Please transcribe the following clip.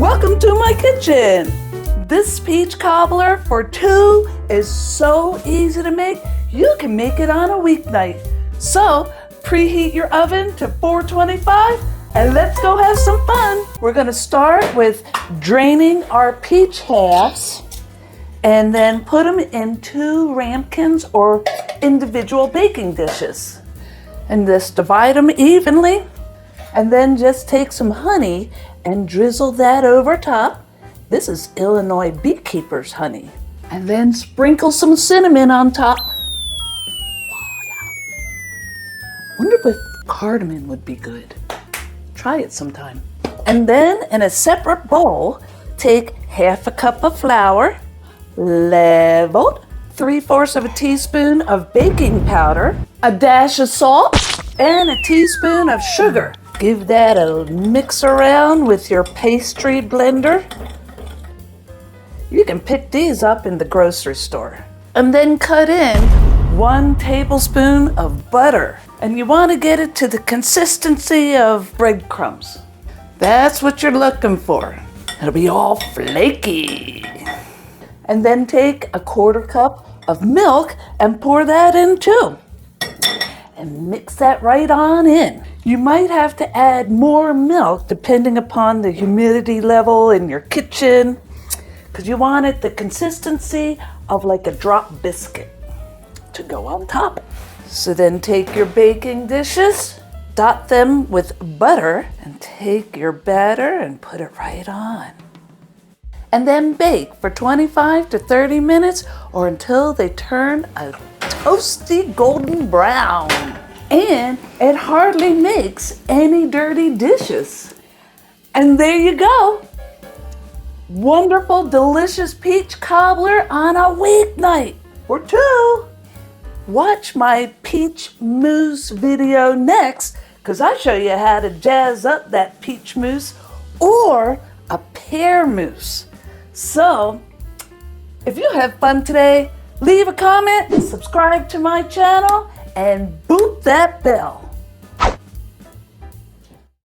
Welcome to my kitchen. This peach cobbler for two is so easy to make. You can make it on a weeknight. So preheat your oven to 425 and let's go have some fun. We're gonna start with draining our peach halves and then put them in 2 ramekins or individual baking dishes. And just divide them evenly. And then just take some honey and drizzle that over top. This is Illinois beekeeper's honey. And then sprinkle some cinnamon on top. Wonder if cardamom would be good. Try it sometime. And then in a separate bowl, take half a cup of flour, leveled, 3/4 of a teaspoon of baking powder, a dash of salt, and a teaspoon of sugar. Give that a mix around with your pastry blender. You can pick these up in the grocery store. And then cut in 1 tablespoon of butter. And you want to get it to the consistency of breadcrumbs. That's what you're looking for. It'll be all flaky. And then take a 1/4 cup of milk and pour that in too. And mix that right on in. You might have to add more milk depending upon the humidity level in your kitchen, because you want it the consistency of like a drop biscuit to go on top. So then take your baking dishes, dot them with butter, and take your batter and put it right on. And then bake for 25 to 30 minutes or until they turn a toasty golden brown. And it hardly makes any dirty dishes. And there you go. Wonderful, delicious peach cobbler on a weeknight for two. Watch my peach mousse video next, because I show you how to jazz up that peach mousse or a pear mousse. So, if you have fun today, leave a comment, subscribe to my channel, and boot that bell.